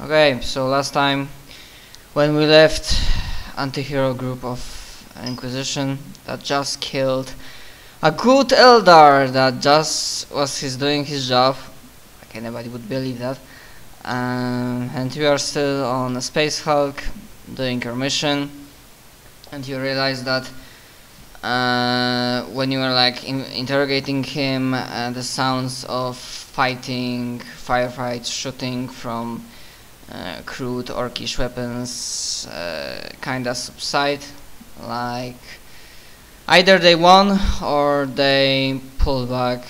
Okay, so last time when we left anti-hero group of Inquisition that just killed a good Eldar that just was doing his job, like anybody would believe that, and we are still on a Space Hulk doing our mission, and you realize that when you were like interrogating him, the sounds of fighting, firefights, shooting from crude orcish weapons kinda subside. Like either they won or they pulled back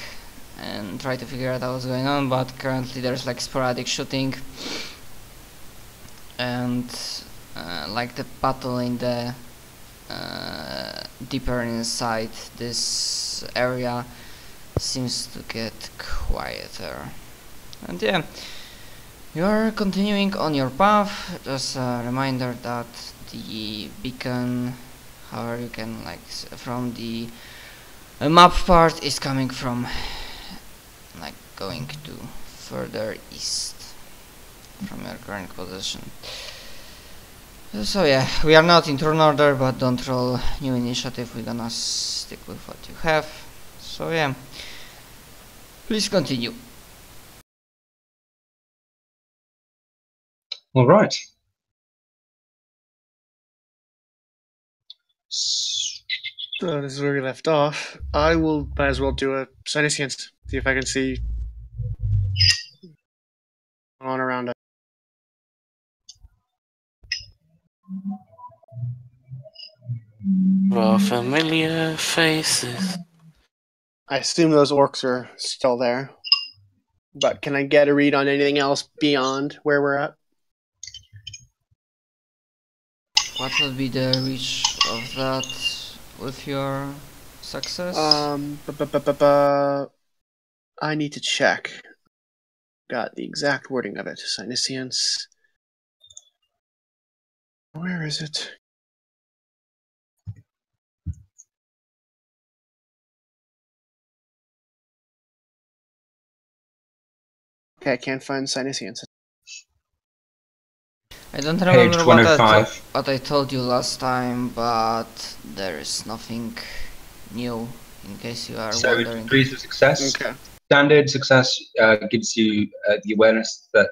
and try to figure out what's going on, but currently there's like sporadic shooting and like the battle in the deeper inside this area seems to get quieter. And yeah, you're continuing on your path. Just a reminder that the beacon, however you can like from the map part, is coming from like going to further east from your current position. So yeah, we are not in turn order, but don't roll new initiative, we're gonna stick with what you have. So yeah, please continue. Alright. So this is where we left off. I will might as well do a senescence, see if I can see on around us. Raw familiar faces. I assume those orcs are still there. But can I get a read on anything else beyond where we're at? What will be the reach of that with your success? I need to check. Got the exact wording of it. Senescience. Where is it? Okay, I can't find senescience. I don't remember what Page 105. I told you last time, but there is nothing new in case you are So it wondering. increases success. Okay. Standard success gives you the awareness that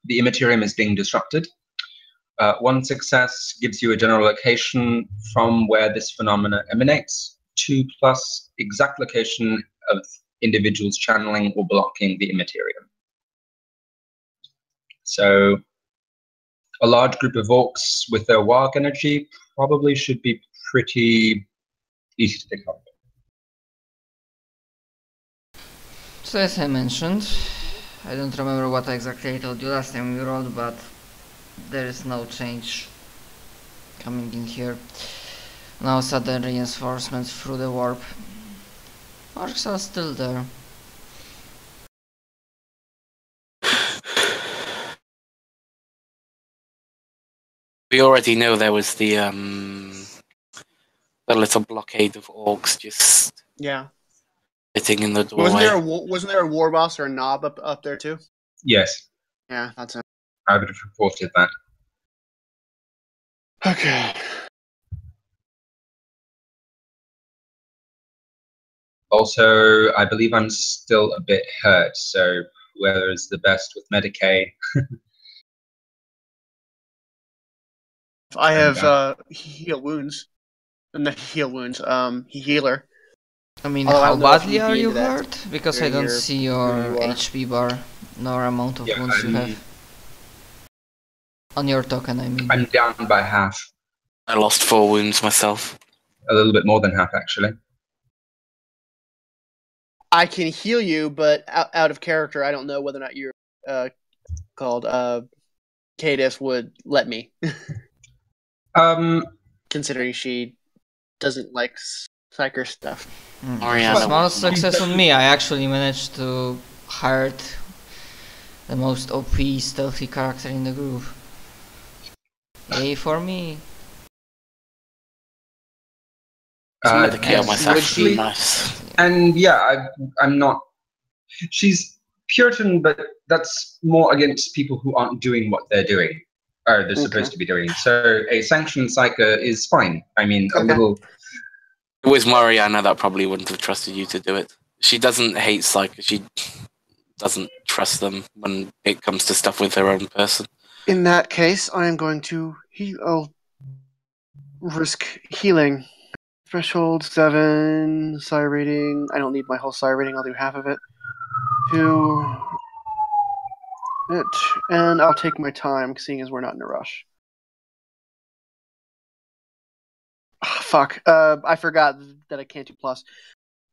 the immaterium is being disrupted. One success gives you a general location from where this phenomena emanates. 2 plus exact location of individuals channeling or blocking the immaterium. So a large group of orcs with their warg energy probably should be pretty easy to pick up. So as I mentioned, I don't remember what exactly I told you last time we rolled, but there is no change coming in here. No sudden reinforcements through the warp. Orcs are still there. We already know there was the little blockade of orcs just sitting in the doorway. Wasn't there a warboss or a knob up there too? Yes. Yeah, that's it. I would have reported that. Okay. Also, I believe I'm still a bit hurt, so whoever is the best with Medicaid. I have heal wounds. Not heal wounds. Healer. I mean, Although I how don't know if badly you'd are be you into that hurt? Because where I don't you're- see where your you are. HP bar nor amount of wounds you have. On your token, I mean. I'm down by half. I lost 4 wounds myself. A little bit more than half, actually. I can heal you, but out of character, I don't know whether or not you're called Cadis would let me. Considering she doesn't like psyker stuff. Oriana Small was success on me. I actually managed to hire the most OP stealthy character in the group. Yay for me. Medicate on myself. actually, Nice. and yeah, I'm not She's Puritan, but that's more against people who aren't doing what they're doing, or they're supposed to be doing. So a sanctioned psyker is fine. I mean, a little... If it was Mariana, that probably wouldn't have trusted you to do it. She doesn't hate psychers. She doesn't trust them when it comes to stuff with her own person. In that case, I am going to I'll risk healing. Threshold 7, psi rating. I don't need my whole psi rating. I'll do half of it. 2. And I'll take my time, seeing as we're not in a rush. Oh, fuck. I forgot that I can't do plus.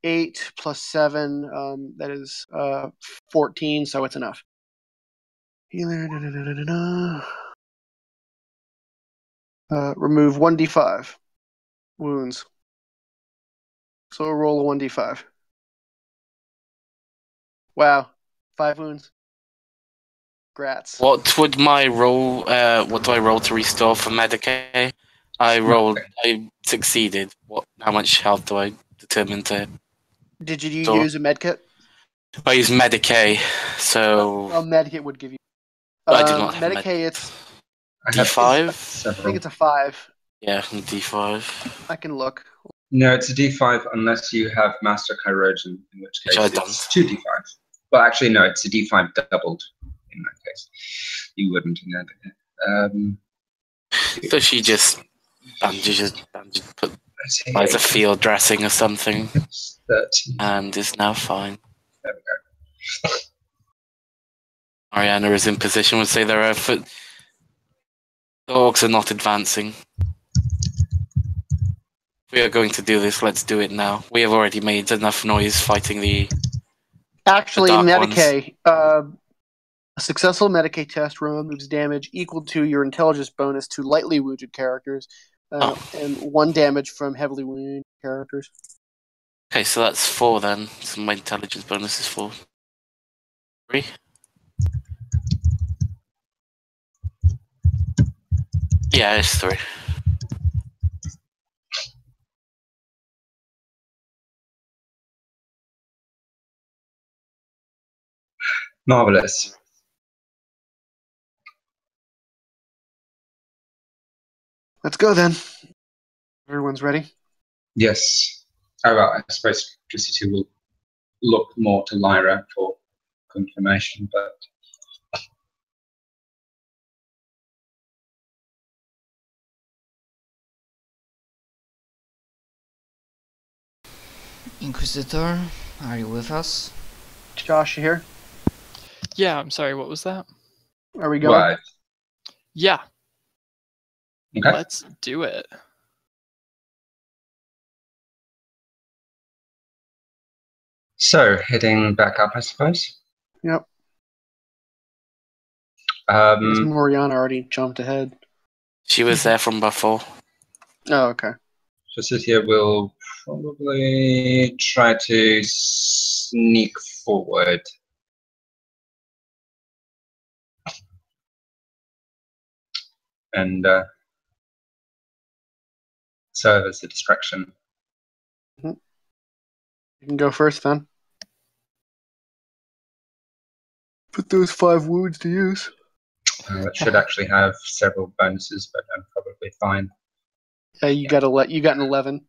8 plus 7, that is 14, so it's enough. Healer, remove 1d5 wounds. So roll a 1d5. Wow, 5 wounds. Grats. What would my roll? What do I roll to restore for Medicaid? I succeeded. How much health do I determine to? Did you use a medkit? I use Medicaid, so. A medkit would give you. I do not have Medicaid. It's D5. I think it's a 5. Yeah, D5. I can look. No, it's a D5 unless you have Master Chirurgeon, in which case it's 2D5. Well, actually, no, it's a D5 doubled in that case. You wouldn't in that. So she just bandages, buys a field dressing or something, 13. and is now fine. There we go. Mariana is in position, would say there are foot. The orcs are not advancing. If we are going to do this, let's do it now. We have already made enough noise fighting the. Actually, Medicaid. A successful Medicaid test removes damage equal to your intelligence bonus to lightly wounded characters, and 1 damage from heavily wounded characters. Okay, so that's 4 then. So my intelligence bonus is 4. 3. Yeah, it's 3. Marvelous. Let's go then. Everyone's ready? Yes. Oh, well, I suppose Tricity will look more to Lyra for confirmation, but... Inquisitor, are you with us? Josh, you here? Yeah, I'm sorry, what was that? Are we going? Right. Yeah. Okay. Let's do it. So, heading back up, I suppose? Yep. Um, Moriana already jumped ahead. She was there from before. Oh, okay. Tricitia will probably try to sneak forward. And serve as a distraction. You can go first then. Put those 5 wounds to use. It should actually have several bonuses, but I'm probably fine. You got an 11.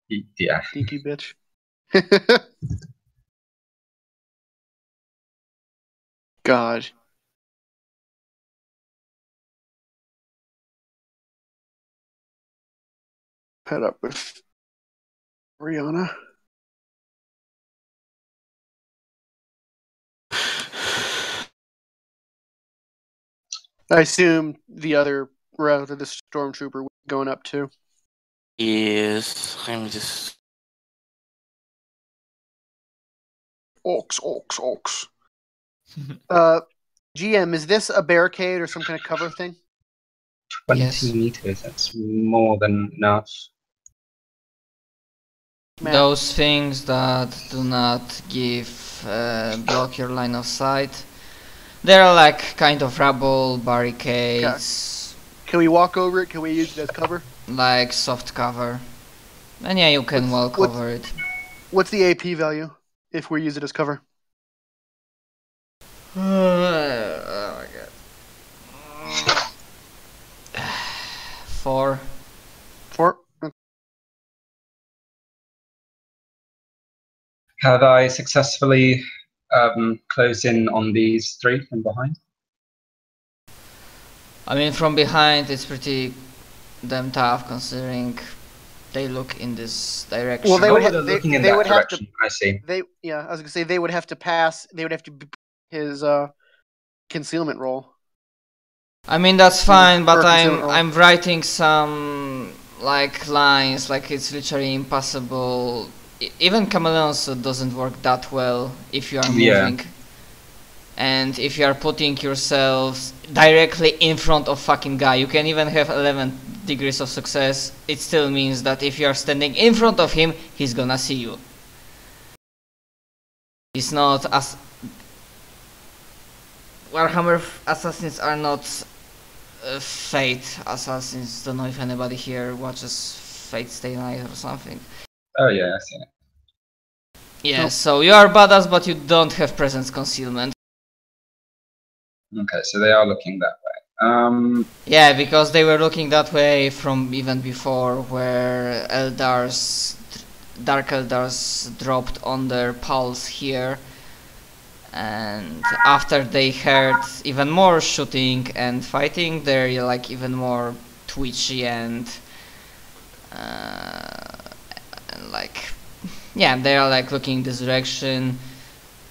Yeah. Sneaky bitch. God. Head up with Rihanna. I assume the other route of the stormtrooper going up too. Yes, I'm just. Orcs. GM, is this a barricade or some kind of cover thing? 20 meters, that's more than enough. Man. Those things that do not block your line of sight. They're like kind of rubble, barricades. Okay. Can we walk over it? Can we use it as cover? Like soft cover. And yeah, you can walk over it. What's the AP value if we use it as cover? Oh my god. 4. 4. Have I successfully closed in on these 3 from behind? I mean, from behind it's pretty damn tough considering they look in this direction. Well, they would have. looking in that direction. I see. I was gonna say they would have to pass. They would have to his concealment roll. I mean that's fine, but I'm writing some like lines like it's literally impossible. Even Chameleon suit doesn't work that well if you are moving. And if you are putting yourself directly in front of fucking guy, you can even have 11 degrees of success. It still means that if you are standing in front of him, he's gonna see you. It's not as Warhammer assassins are not Fate assassins. Don't know if anybody here watches Fate Stay Night or something. Oh yeah, I see it. Yeah, nope. So you are badass, but you don't have presence concealment. Okay, so they are looking that way. Yeah, because they were looking that way from even before, where Dark Eldars dropped on their pulse here. And after they heard even more shooting and fighting, they're like even more twitchy and like, yeah, they are like looking this direction.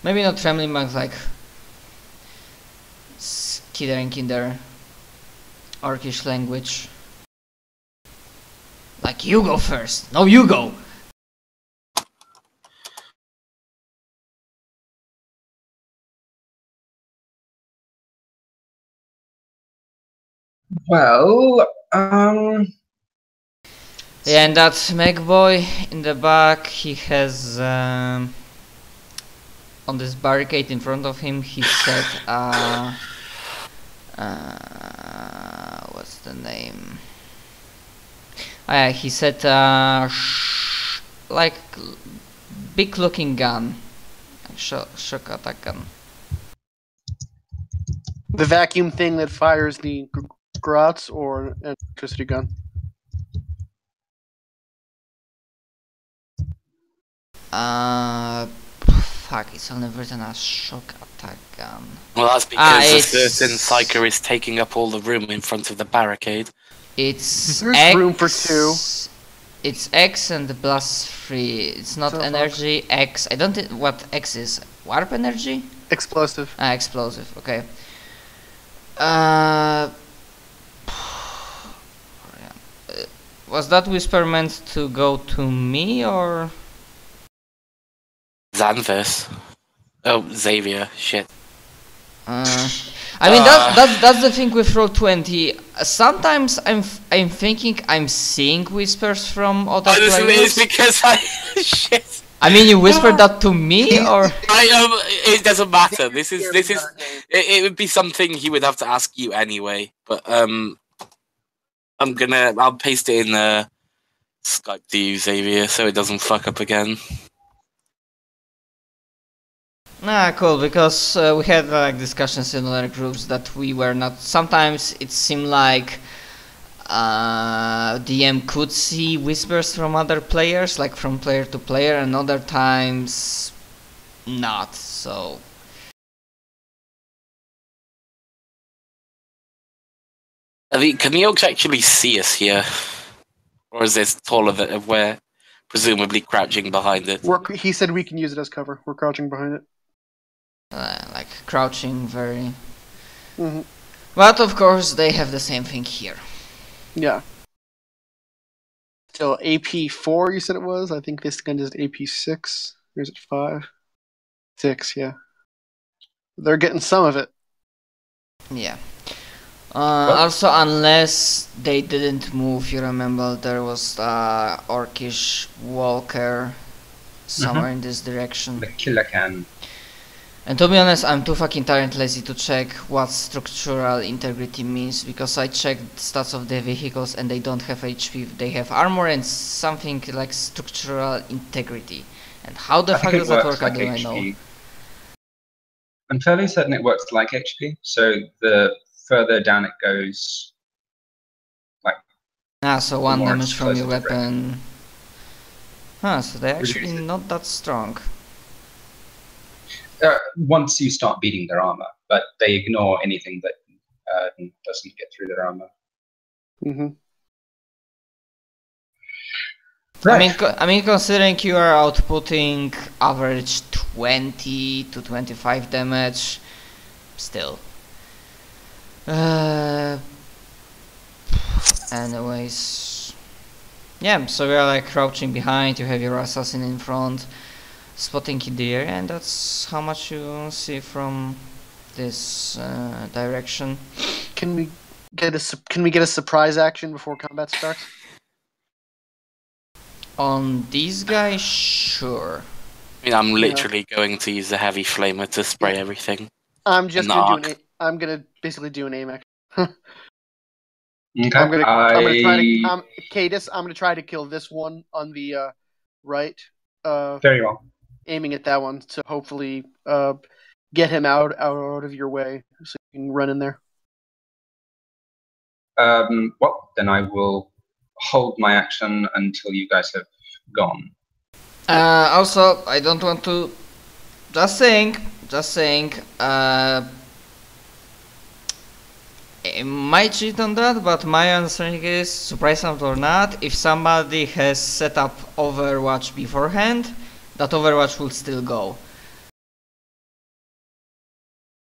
Maybe not trembling, but like skittering in their Orcish language. Like, you go first. No, you go. Well, yeah, and that Meg boy in the back, he has on this barricade in front of him, he said what's the name? He said like big looking gun, shock attack gun. The vacuum thing that fires the grots, or an electricity gun? Fuck, it's only written as shock attack gun. Well, that's because a certain psyker is taking up all the room in front of the barricade. It's There's X, room for 2. It's X and the plus 3. It's not energy. Fuck. X. I don't think what X is. Warp energy? Explosive. Explosive. Okay. Was that whisper meant to go to me or Xanthus? Oh, Xavier. Shit. I mean that's the thing with Roll20. Sometimes I'm thinking I'm seeing whispers from other players. It's because shit. I mean, you whispered that to me, or it doesn't matter. This is it would be something he would have to ask you anyway. But I'll paste it in the Skype to you, Xavier, so it doesn't fuck up again. Cool, because we had like discussions in other groups that we were not. Sometimes it seemed like DM could see whispers from other players, like from player to player, and other times not. So Are the Orcs actually see us here, or is this taller that we're presumably crouching behind it? He said we can use it as cover. We're crouching behind it. Like crouching very. But of course they have the same thing here. Yeah. So AP4 you said it was? I think this gun is AP6. Or is it 5? 6, yeah. They're getting some of it. Yeah. Also, unless they didn't move, you remember there was Orcish Walker somewhere in this direction. The killer can. And to be honest, I'm too fucking tired and lazy to check what structural integrity means, because I checked stats of the vehicles and they don't have HP, they have armor and something like structural integrity. And how the fuck does that work? I don't know. I'm fairly certain it works like HP, so the further down it goes, like... So 1 more damage from your closer to weapon. So they're actually not that strong. Once you start beating their armor, but they ignore anything that doesn't get through their armor. Mm-hmm. Right. I mean, considering you are outputting average 20 to 25 damage, still. Anyways, yeah. So we are like crouching behind. You have your assassin in front, spotting in the area, and that's how much you see from this direction. Can we get a surprise action before combat starts? On these guys, sure. I mean, I'm literally going to use the heavy flamer to spray everything. I'm just gonna do I'm gonna basically do an aim action. Okay. I'm gonna try to Cadus, I'm gonna try to kill this one on the right. Very well. Aiming at that one to hopefully get him out of your way so you can run in there. Well, then I will hold my action until you guys have gone. Also, I don't want to... Just saying, I might cheat on that, but my answering is, surprise round or not, if somebody has set up Overwatch beforehand, that Overwatch will still go.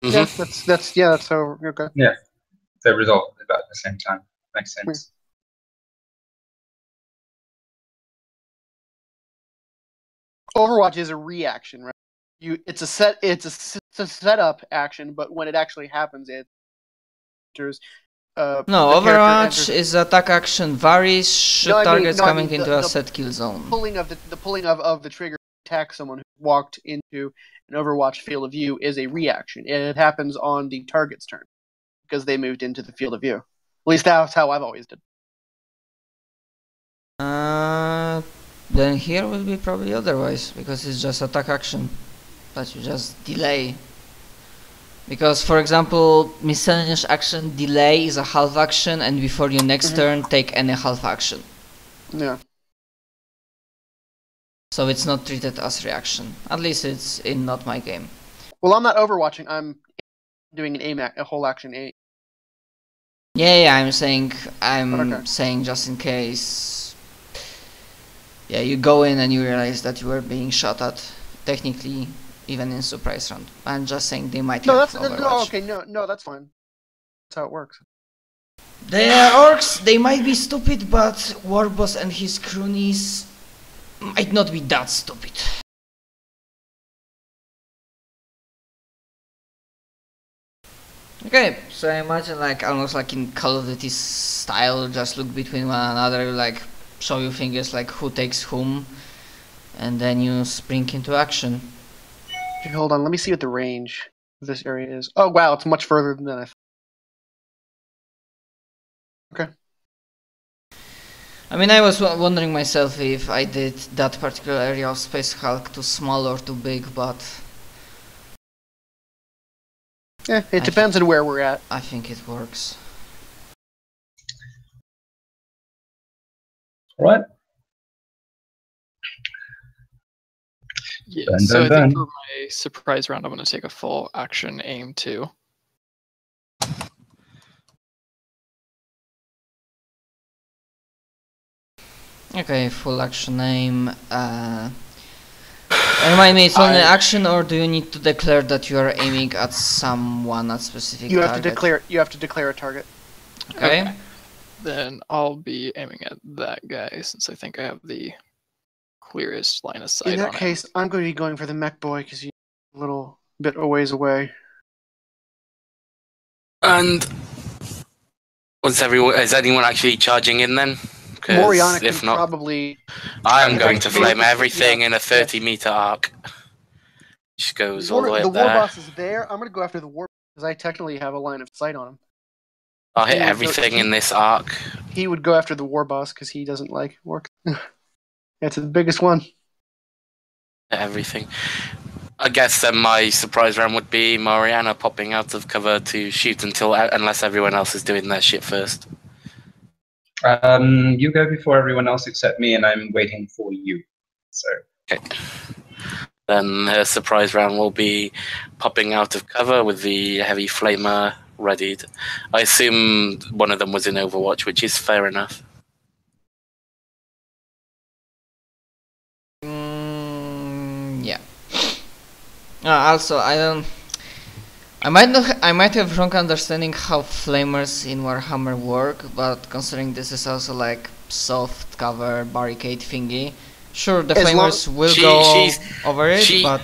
Mm-hmm. Yeah, that's how okay. Yeah, they resolve about the same time. Makes sense. Overwatch is a reaction, right? It's a setup action, but when it actually happens, it enters. No, Overwatch is attack action varies should targets coming into a set kill zone. The pulling of the trigger to attack someone who walked into an Overwatch field of view is a reaction. It happens on the target's turn because they moved into the field of view. At least that's how I've always done. Then here will be probably otherwise, because it's just attack action, but you just delay. Because, for example, miscellaneous action delay is a half action, and before your next turn, take any half action. Yeah. So it's not treated as reaction. At least it's in not my game. Well, I'm not overwatching. I'm doing a whole action aim. Yeah, I'm saying just in case. Yeah, you go in and you realize that you were being shot at. Technically, even in surprise round. I'm just saying they might have Overwatch. No, that's fine. That's how it works. The orcs, they might be stupid, but Warboss and his cronies might not be that stupid. Okay, so I imagine like almost like in Call of Duty style, just look between one another, like show your fingers like who takes whom, and then you spring into action. Okay, hold on, let me see what the range of this area is. Oh wow, it's much further than I thought. Okay. I mean, I was wondering myself if I did that particular area of Space Hulk too small or too big, but... Yeah, it depends on where we're at. I think it works. Alright. Yeah, so I think for my surprise round, I'm going to take a full action aim too. Okay, full action aim. Remind me, it's only action, or do you need to declare that you are aiming at someone at specific you have target? You have to declare a target. Okay. Then I'll be aiming at that guy since I think I have the clearest line of sight. In that case, I'm going to be going for the mech boy because he's a little bit a ways away. And is anyone actually charging in then? Moriana if can not, probably... I'm going to flame everything in a 30-meter arc. Which goes all the way up there. The Warboss is there. I'm going to go after the Warboss because I technically have a line of sight on him. I'll hit everything in this arc. He would go after the Warboss because he doesn't like work. It's the biggest one. Everything. I guess then my surprise round would be Mariana popping out of cover to shoot unless everyone else is doing their shit first. You go before everyone else except me, and I'm waiting for you. So. Okay. Then her surprise round will be popping out of cover with the heavy flamer readied. I assume one of them was in Overwatch, which is fair enough. Yeah. Also, I might have wrong understanding how flamers in Warhammer work, but considering this is also like soft cover barricade thingy, sure the flamers will go over it, but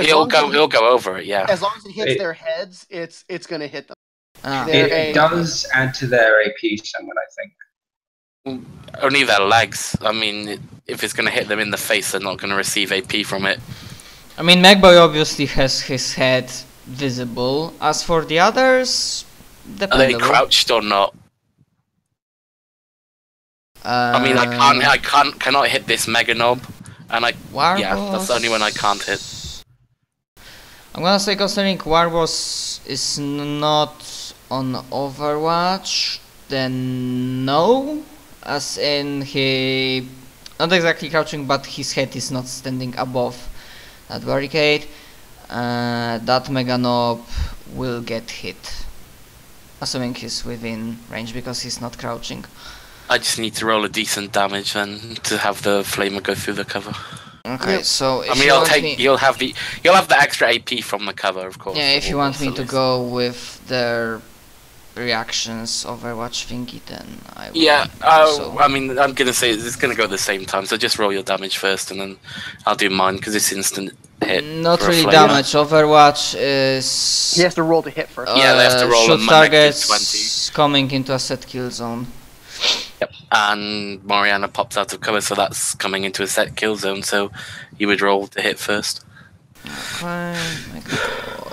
he'll go over it, yeah. As long as it hits their heads, it's gonna hit them. It does add to their AP somewhat, I think. Only their legs. I mean, if it's going to hit them in the face, they're not going to receive AP from it. I mean, Magboy obviously has his head visible. As for the others, are they crouched or not? I mean, I cannot hit this Mega Knob, and that's the only one I can't hit. I'm gonna say, considering Warboss is not on Overwatch, then no. As in, he not exactly crouching, but his head is not standing above that barricade. That Mega Knob will get hit, assuming he's within range, because he's not crouching. I just need to roll a decent damage and to have the flamer go through the cover. Okay, so if you'll have the extra AP from the cover, of course. Yeah, if you want me to go with their reactions Overwatch thingy, then I will. Yeah, I mean, I'm gonna say it's gonna go at the same time, so just roll your damage first, and then I'll do mine because it's instant hit. Not really damage. Overwatch is. He has to roll to hit first. Yeah, they have to roll shoot targets coming into a set kill zone. Yep, and Mariana pops out of cover, so that's coming into a set kill zone. So you would roll to hit first. Okay, make it go.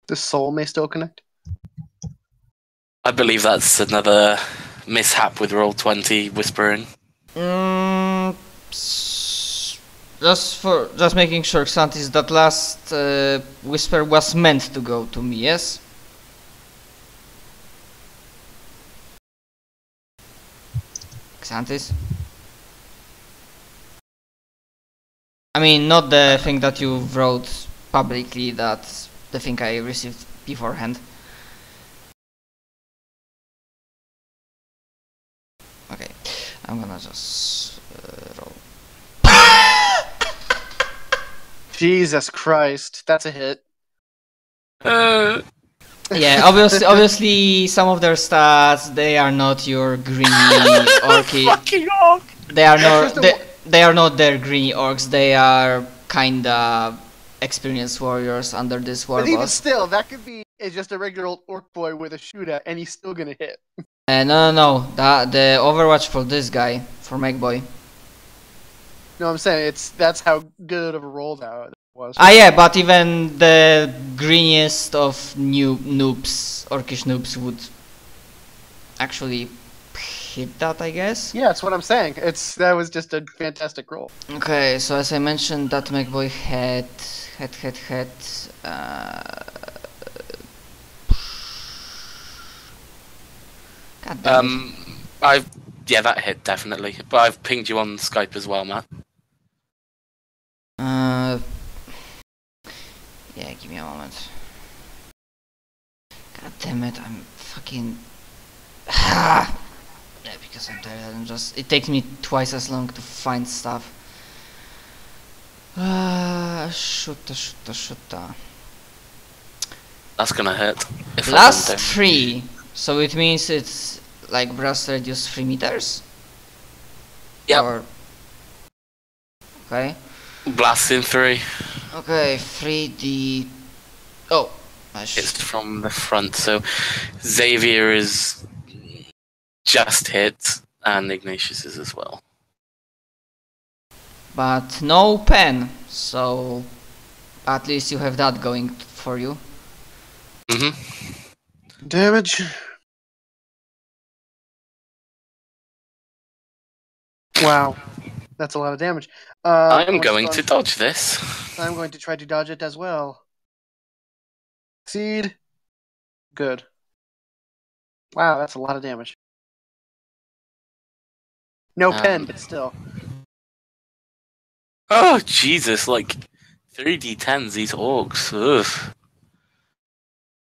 The soul may still connect. I believe that's another mishap with roll 20 whispering. Just making sure, Xantis, that last whisper was meant to go to me, yes? Xantis? I mean, not the thing that you wrote publicly, that the thing I received beforehand. Okay, I'm gonna just roll. Jesus Christ, that's a hit. Yeah, obviously, some of their stats, they are not your greeny orky. Fucking orc! They are not their greeny orcs. They are kinda experienced warriors under this Warboss. But even still, that could be just a regular old orc boy with a shootout, and he's still gonna hit. No. The Overwatch for this guy, for Magboy. No, I'm saying that's how good of a roll that was. Yeah, but even the greeniest of noobs, orcish noobs, would actually hit that, I guess. Yeah, that's what I'm saying. That was just a fantastic roll. Okay, so as I mentioned, that Magboy had. God damn it. Yeah, that hit definitely. But I've pinged you on Skype as well, man. Yeah, give me a moment. God damn it, I'm fucking. Yeah, because I'm tired and it takes me twice as long to find stuff. Shoota. That's gonna hurt. Last 3, so it means it's like blast radius 3 meters? Yep. Okay. Blast in 3. Okay, 3D. Oh, it's from the front, so Xavier is just hit, and Ignatius is as well. But no pen, so at least you have that going for you. Damage. Wow, that's a lot of damage. I'm going to dodge this. I'm going to try to dodge it as well. Succeed. Good. Wow, that's a lot of damage. No pen, but still. Oh, Jesus, like 3d10s, these orcs. Ugh.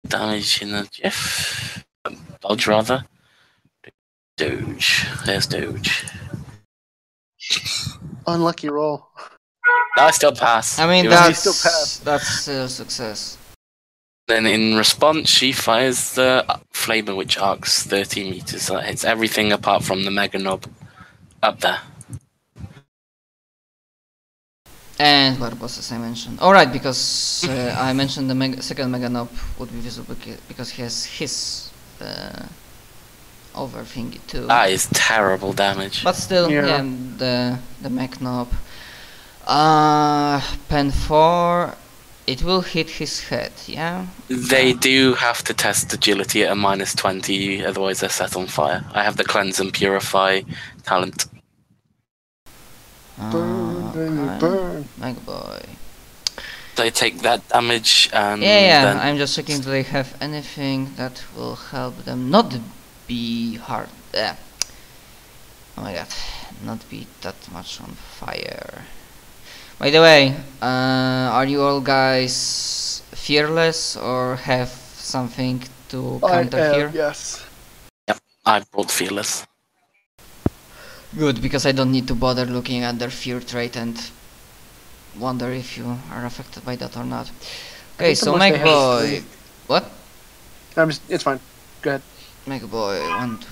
Damage in the Jeff. Dodge, rather. Doge. There's Doge. Unlucky roll. No, I still pass. I mean, still pass. that's still a success. Then in response, she fires the flamer, which arcs 30 meters. So that hits everything apart from the mega knob up there. And Warboss, as I mentioned. Alright, because I mentioned the second mega knob would be visible because he has his over thingy too. That is terrible damage. But still, yeah, the mech knob. Pen 4, it will hit his head, yeah? They do have to test agility at a -20, otherwise they're set on fire. I have the cleanse and purify talent. Burn, burn. Mega boy. They take that damage and Yeah, then I'm just checking, do they have anything that will help them not be hard. Oh my god, not be that much on fire. By the way, are you all guys fearless or have something to counter here? Yes. Yep, I brought fearless. Good, because I don't need to bother looking at their fear trait and wonder if you are affected by that or not. Okay, so Mega Boy. What? It's fine. Go ahead. Mega Boy, 1, 2,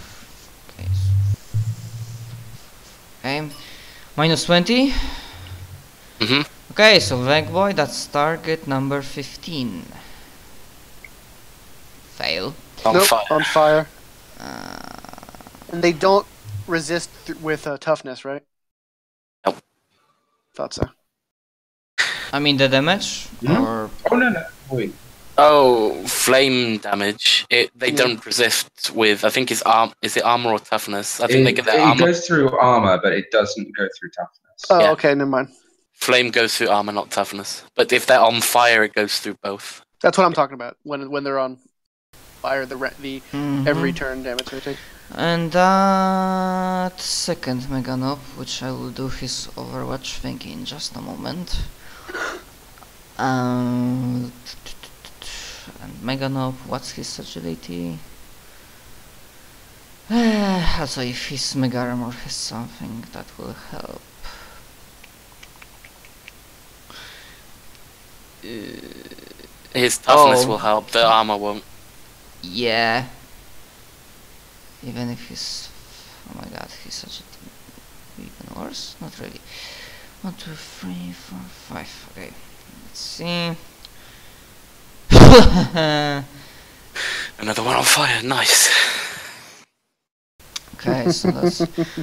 okay. -20. Okay, so Mega Boy, that's target number 15. Fail. On fire. And they don't resist with toughness, right? Nope. Thought so. I mean the damage, or Oh no, wait. Oh, flame damage. They don't resist with. I think is it armor or toughness? I think they get their armor. It goes through armor, but it doesn't go through toughness. Oh, Yeah. okay, never mind. Flame goes through armor, not toughness. But if they're on fire, it goes through both. That's what I'm talking about. When they're on fire, the every turn damage they take. and that second Mega Knob, which I will do his Overwatch thing in just a moment. And Mega Knob, what's his agility? Also, if his Mega Armor has something that will help. His toughness will help, the armor won't. Yeah. Even if he's... Oh my god, he's such a... Even worse? Not really. 1, 2, 3, 4, 5. Okay. Let's see. Another one on fire, nice. Okay, so that's...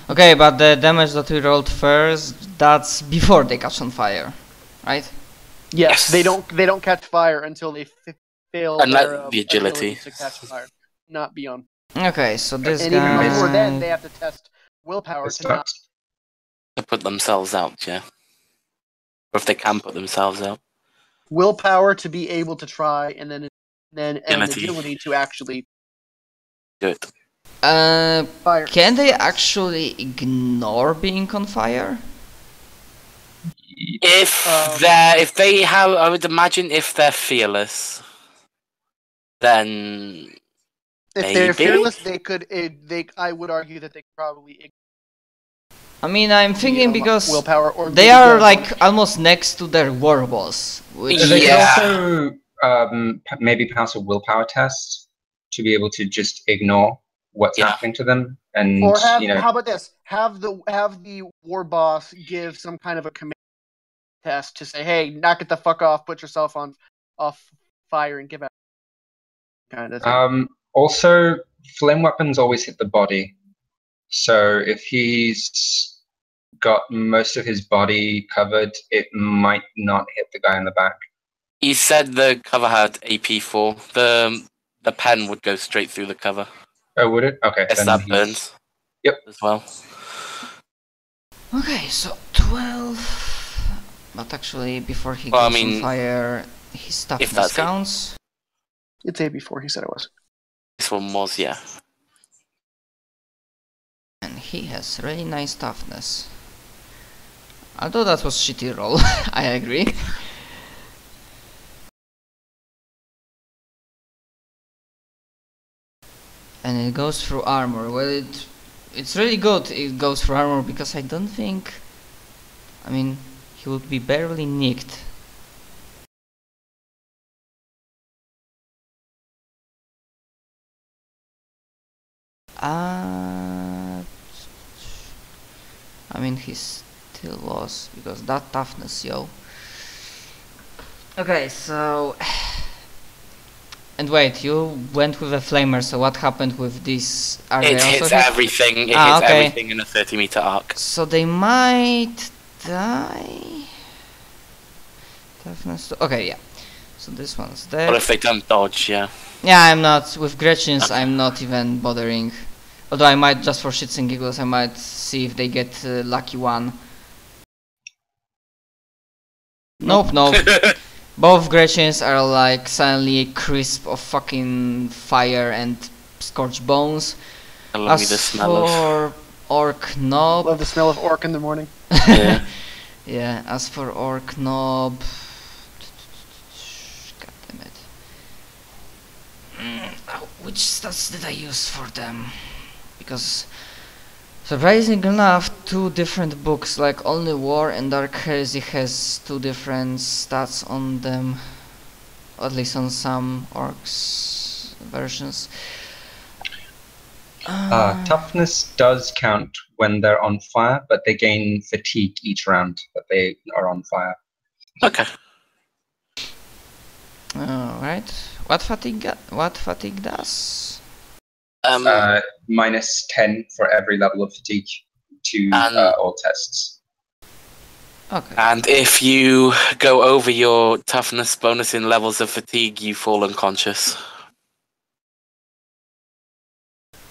Okay, but the damage that we rolled first, that's before they catch on fire, right? Yes, they don't catch fire until they fail And their the agility ability to catch fire, not beyond. Okay, so this And guy... even before then, they have to test willpower It's to not. to put themselves out, yeah. Or if they can put themselves out. Willpower to be able to try, and then Agility. agility to actually Do it. fire. Can they actually ignore being on fire? If they have, I would imagine if they're fearless, then If they're maybe? fearless, they could. I would argue that they could probably. I mean, I'm thinking because willpower, or they are like almost next to their Warboss, which They Yeah. can also maybe pass a willpower test to be able to just ignore what's Yeah. happening to them, and Or have, you know, how about this? Have the Warboss give some kind of a command test to say, "Hey, knock it the fuck off, put yourself off fire, and give out." Kind of thing. Also, flame weapons always hit the body. So if he's got most of his body covered, it might not hit the guy in the back. he said the cover had AP4. The pen would go straight through the cover. Oh, would it? Okay. Yes, then that he's- burns. Yep. As well. Okay, so 12. But actually, before he goes on fire, his toughness counts. It's a before he said it was. This one was, yeah. And he has really nice toughness. Although that was shitty roll, I agree. And it goes through armor. Well, it's really good it goes through armor, because I don't think... I mean, he would be barely nicked. I mean, he still was, because that toughness, yo. Okay, so... And wait, you went with a flamer, so what happened with this? It hits everything. It hits everything in a 30-meter arc. So they might die. Toughness. Okay, yeah. So this one's dead. Or if they don't dodge, yeah. Yeah, I'm not with Gretchens. Okay. I'm not even bothering. Although I might, just for shits and giggles, I might see if they get lucky one. Nope. Both Gretchens are like suddenly a crisp of fucking fire and scorched bones. I love the smell of Orc Knob. Love the smell of orc in the morning. Yeah. Yeah, as for Orc Knob... God damn it. Which stats did I use for them? Because... surprisingly enough, two different books, like only War and Dark Heresy has two different stats on them, at least on some orcs versions. Toughness does count when they're on fire, but they gain fatigue each round that they are on fire. Okay. Alright. What fatigue does? Minus 10 for every level of fatigue to all tests. Okay. And if you go over your toughness bonus in levels of fatigue, you fall unconscious.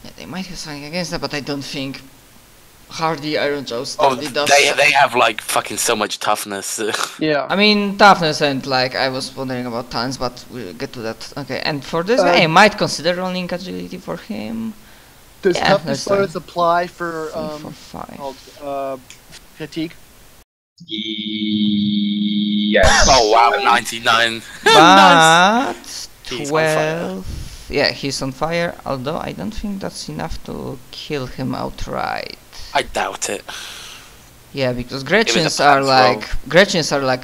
Yeah, they might have something against that, but I don't think Hardy Iron Jaws does. They have like fucking so much toughness. Yeah. I mean toughness and like I was wondering about talents, but we'll get to that. Okay, and for this guy I might consider rolling agility for him. Does toughness bonus apply for fatigue? Yes. Oh wow, 99. But Nice. 12. Yeah, he's on fire, although I don't think that's enough to kill him outright. I doubt it. Yeah, because Gretchens are like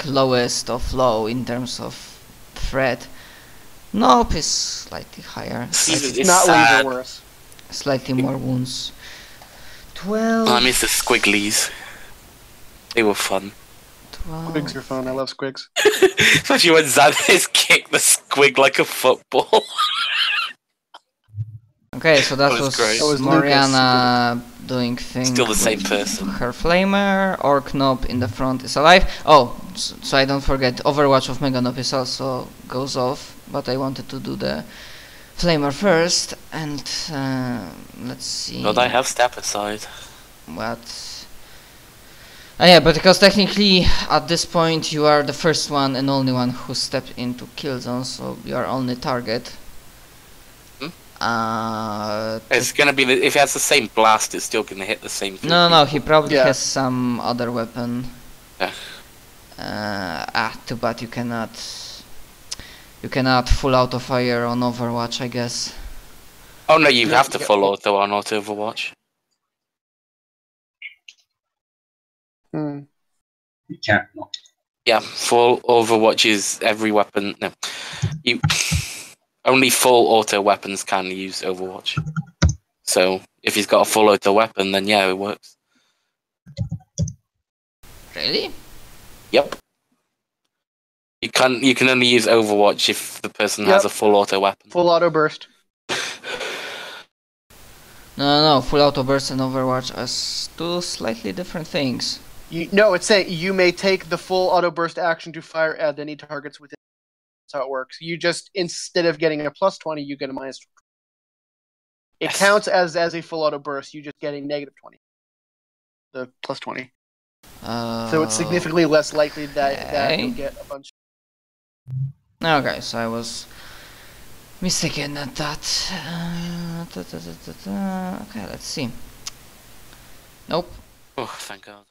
lowest of low in terms of threat. Nope is slightly higher. It's not even worse. Slightly more wounds. 12. I miss the squigglies. They were fun. 12. Squigs are fun. I love squigs. Especially when Xanthus kicked the squig like a football. Okay, so that was great. That was Moriana doing things. Still the same person. Her flamer, Orc Knob in the front is alive. Oh, so I don't forget, Overwatch of Mega Knob is also goes off, but I wanted to do the flamer first, and let's see. But I have step aside. What? Yeah, but because technically at this point you are the first one and only one who stepped into kill zone, so you are only target. It's gonna be if he has the same blast, it's still gonna hit the same thing. No, he probably has some other weapon. Yeah. Too bad you cannot full auto fire on Overwatch, I guess. Oh no, you have to full auto on auto Overwatch. You can't not. Yeah, full Overwatch is every weapon. No, only full auto weapons can use Overwatch. So if he's got a full auto weapon, then yeah, it works. Really? Yep. You can only use Overwatch if the person has a full auto weapon. Full auto burst. No, full auto burst and Overwatch are two slightly different things. It's saying you may take the full auto burst action to fire at any targets within. That's how it works. You just, instead of getting a +20, you get a -20. It counts as a full auto burst. You just getting -20. The +20. So it's significantly less likely that you'll get a bunch. Okay, so I was mistaken at that. Okay, let's see. Nope. Oh, thank God.